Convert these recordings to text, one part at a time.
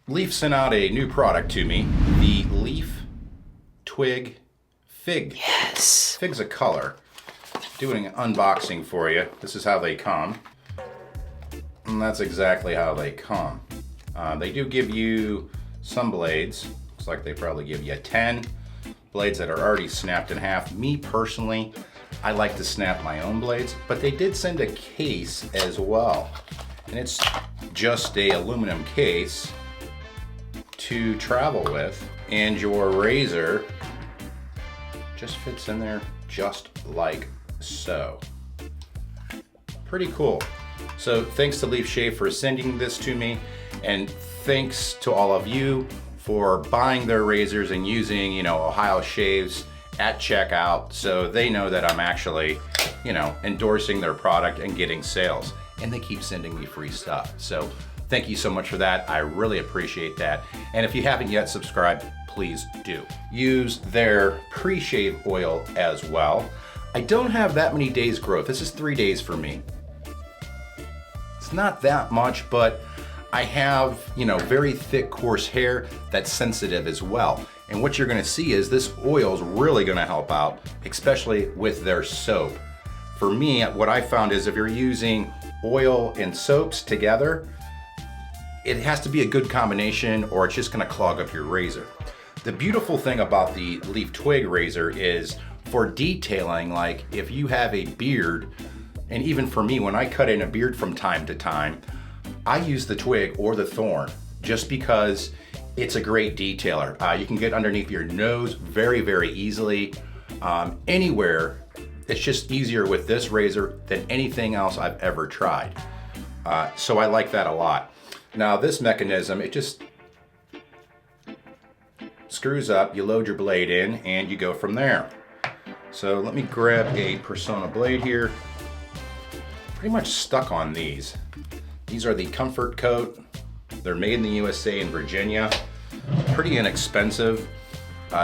Leaf sent out a new product to me, the Leaf Twig Fig. Yes. Fig's a color. Doing an unboxing for you. This is how they come. And that's exactly how they come. They do give you some blades. Looks like they probably give you 10 blades that are already snapped in half. Me personally, I like to snap my own blades, but they did send a case as well. And it's just a aluminum case to travel with, and your razor just fits in there just like so. Pretty cool. So thanks to Leaf Shave for sending this to me, and thanks to all of you for buying their razors and using, Ohio Shaves at checkout, so they know that I'm actually, endorsing their product and getting sales. And they keep sending me free stuff. So thank you so much for that. I really appreciate that. And if you haven't yet subscribed, please do. Use their pre-shave oil as well. I don't have that many days growth. This is 3 days for me. It's not that much, but I have, very thick, coarse hair that's sensitive as well. And what you're gonna see is this oil is really gonna help out, especially with their soap. For me, what I found is if you're using oil and soaps together, it has to be a good combination or it's just gonna clog up your razor. The beautiful thing about the Leaf Twig razor is for detailing, like if you have a beard, and even for me, when I cut in a beard from time to time, I use the Twig or the Thorn just because it's a great detailer. You can get underneath your nose very, very easily. Anywhere, it's just easier with this razor than anything else I've ever tried. So I like that a lot. Now this mechanism, it just screws up, you load your blade in, and you go from there. So let me grab a Persona blade here. Pretty much stuck on these. These are the Comfort Coat. They're made in the USA in Virginia. Pretty inexpensive.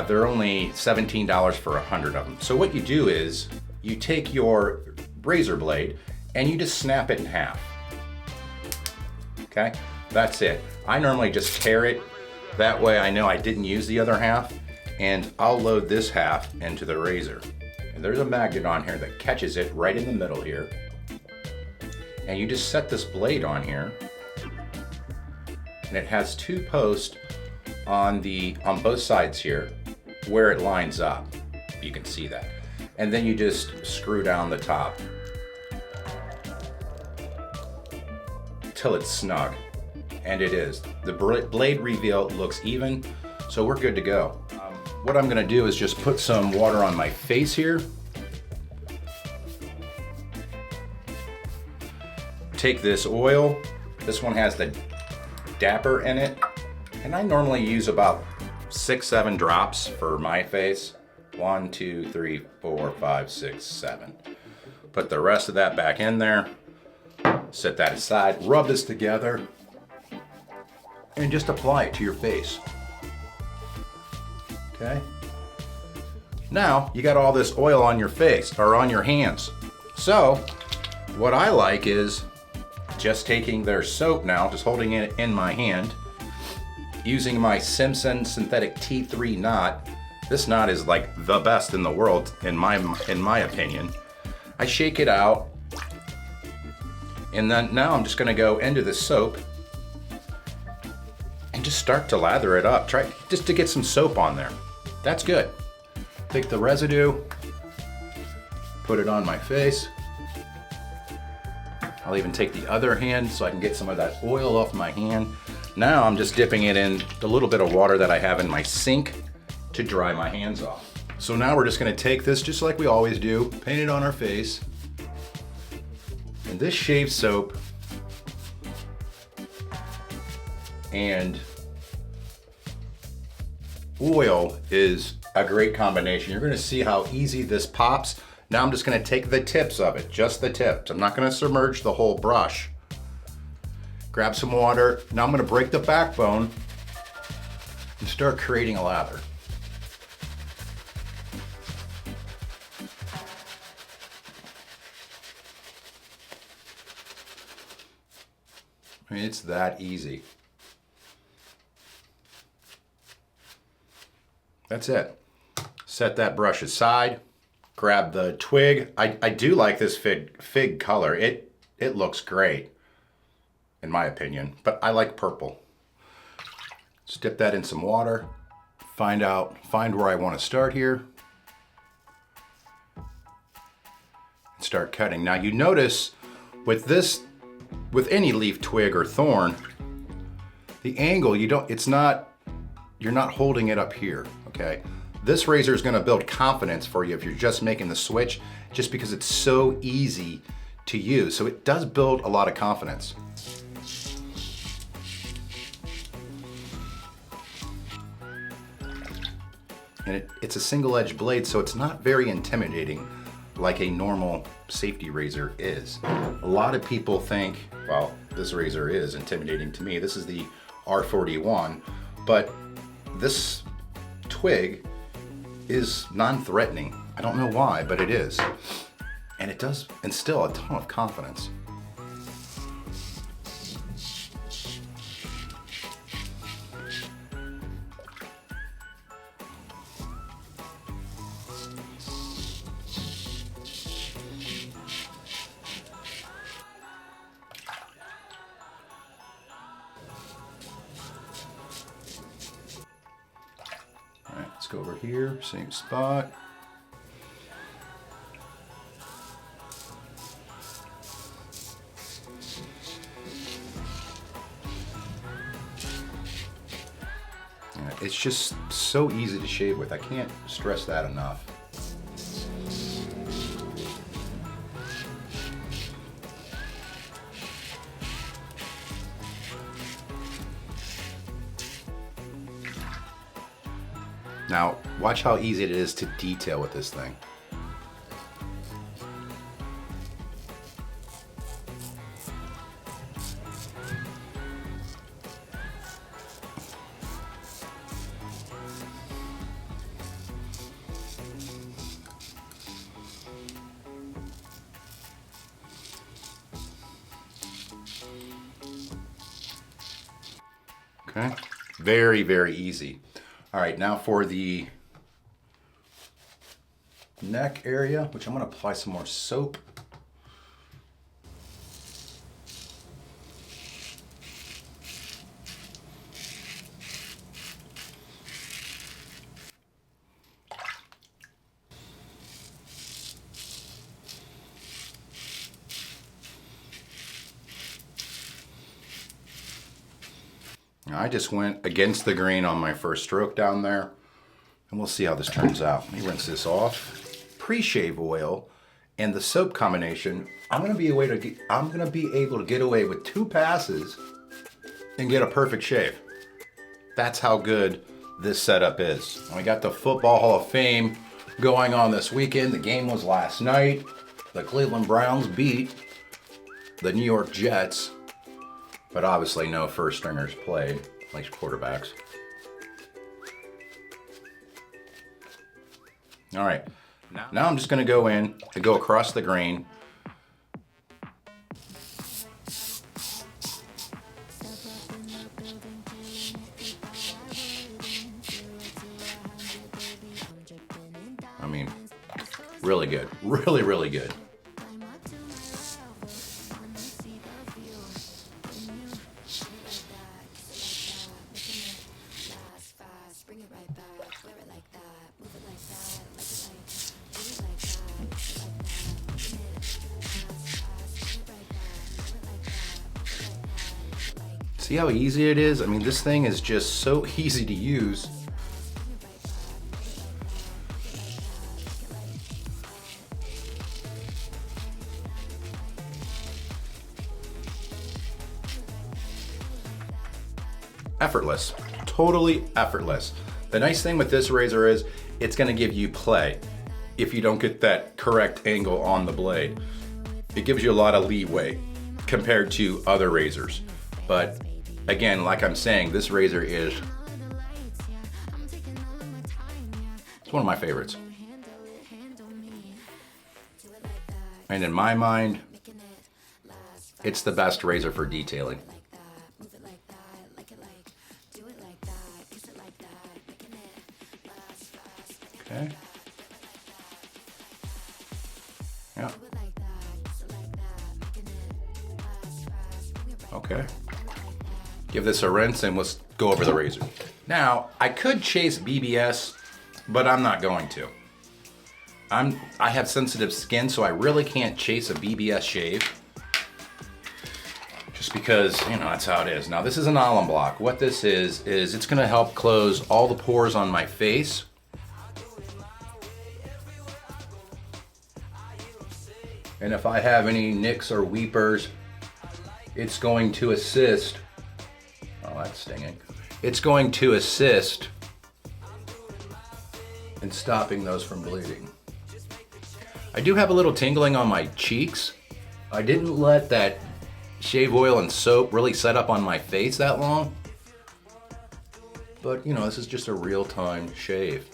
They're only $17 for 100 of them. So what you do is, you take your razor blade and you just snap it in half. Okay, that's it. I normally just tear it. That way I know I didn't use the other half, and I'll load this half into the razor. And there's a magnet on here that catches it right in the middle here. And you just set this blade on here, and it has 2 posts on both sides here where it lines up. You can see that. And then you just screw down the top till it's snug. And it is. The blade reveal looks even, so we're good to go. What I'm gonna do is just put some water on my face here. Take this oil. This one has the Dapper in it. And I normally use about 6-7 drops for my face. 1, 2, 3, 4, 5, 6, 7. Put the rest of that back in there. Set that aside. Rub this together. And just apply it to your face. Okay? Now, you got all this oil on your face, or on your hands. So, what I like is just taking their soap now, just holding it in my hand, using my Simpson Synthetic T3 knot. This knot is like the best in the world, in my opinion. I shake it out, and then now I'm just gonna go into the soap and just start to lather it up. Try just to get some soap on there. That's good. Take the residue, put it on my face. I'll even take the other hand so I can get some of that oil off my hand. Now I'm just dipping it in the little bit of water that I have in my sink to dry my hands off. So now we're just gonna take this just like we always do, paint it on our face. And this shave soap and oil is a great combination. You're gonna see how easy this pops. Now I'm just gonna take the tips of it, just the tips. I'm not gonna submerge the whole brush. Grab some water. Now I'm gonna break the backbone and start creating a lather. I mean, it's that easy. That's it. Set that brush aside. Grab the Twig. I do like this fig color. It looks great, in my opinion, but I like purple. Just dip that in some water. Find where I want to start here. Start cutting. Now you notice with any leaf, twig, or thorn, the angle, you're not holding it up here, okay? This razor is gonna build confidence for you if you're just making the switch, just because it's so easy to use. So it does build a lot of confidence. And it's a single edge blade, so it's not very intimidating like a normal safety razor is. A lot of people think, well, this razor is intimidating to me. This is the R41, but this Twig is non-threatening. I don't know why, but it is. And it does instill a ton of confidence. Let's go over here, same spot. It's just so easy to shave with. I can't stress that enough. Now, watch how easy it is to detail with this thing. Okay, very, very easy. All right, now for the neck area, which I'm gonna apply some more soap. I just went against the grain on my first stroke down there, and we'll see how this turns out. Let me rinse this off. Pre-shave oil and the soap combination, I'm gonna be able to get away with 2 passes and get a perfect shave. That's how good this setup is. And we got the Football Hall of Fame going on this weekend. The game was last night. The Cleveland Browns beat the New York Jets. But obviously no first stringers played, like quarterbacks. All right, now I'm just gonna go in and go across the grain. I mean, really good, really, really good. See how easy it is? I mean, this thing is just so easy to use. Effortless, totally effortless. The nice thing with this razor is it's gonna give you play if you don't get that correct angle on the blade. It gives you a lot of leeway compared to other razors. But again, like I'm saying, this razor it's one of my favorites. And in my mind, it's the best razor for detailing. Okay. Yeah. Okay. Give this a rinse and let's go over the razor. Now, I could chase BBS, but I'm not going to. I have sensitive skin, so I really can't chase a BBS shave. Just because, you know, that's how it is. Now, this is an alum block. What this is it's gonna help close all the pores on my face. And if I have any nicks or weepers, it's going to assist. Oh, that's stinging. It's going to assist in stopping those from bleeding. I do have a little tingling on my cheeks. I didn't let that shave oil and soap really set up on my face that long. But, you know, this is just a real-time shave.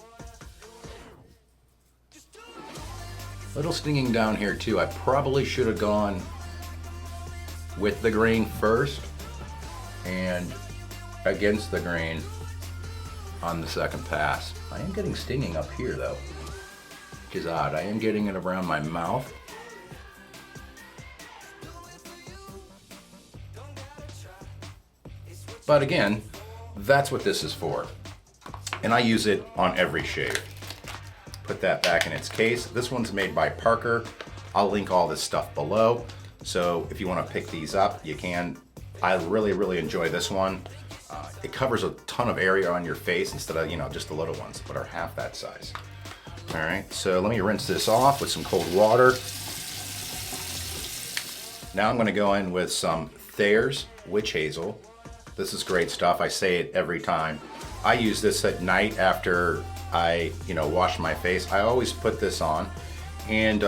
Little stinging down here too. I probably should have gone with the grain first and against the grain on the second pass. I am getting stinging up here though, which is odd. I am getting it around my mouth. But again, that's what this is for. And I use it on every shave. Put that back in its case. This one's made by Parker. I'll link all this stuff below. So if you want to pick these up, you can. I really enjoy this one. It covers a ton of area on your face instead of, you know, just the little ones that are half that size. All right, so let me rinse this off with some cold water. Now I'm gonna go in with some Thayer's Witch Hazel. This is great stuff. I say it every time. I use this at night after I, you know, wash my face. I always put this on, and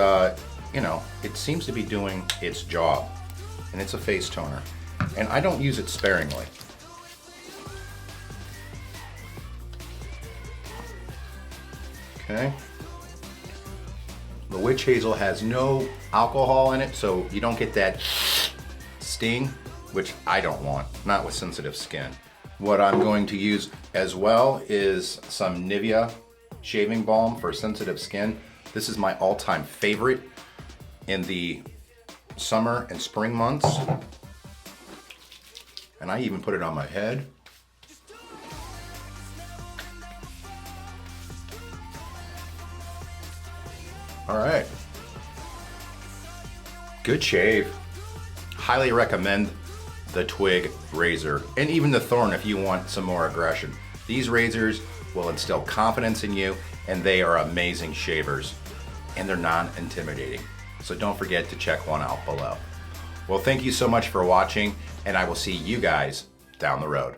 you know, it seems to be doing its job. And it's a face toner, and I don't use it sparingly. Okay. The Witch Hazel has no alcohol in it, so you don't get that sting, which I don't want, not with sensitive skin. What I'm going to use as well is some Nivea shaving balm for sensitive skin. This is my all-time favorite in the summer and spring months. And I even put it on my head. All right. Good shave. Highly recommend the Twig razor, and even the Thorn if you want some more aggression. These razors will instill confidence in you, and they are amazing shavers, and they're non-intimidating. So don't forget to check one out below. Well, thank you so much for watching, and I will see you guys down the road.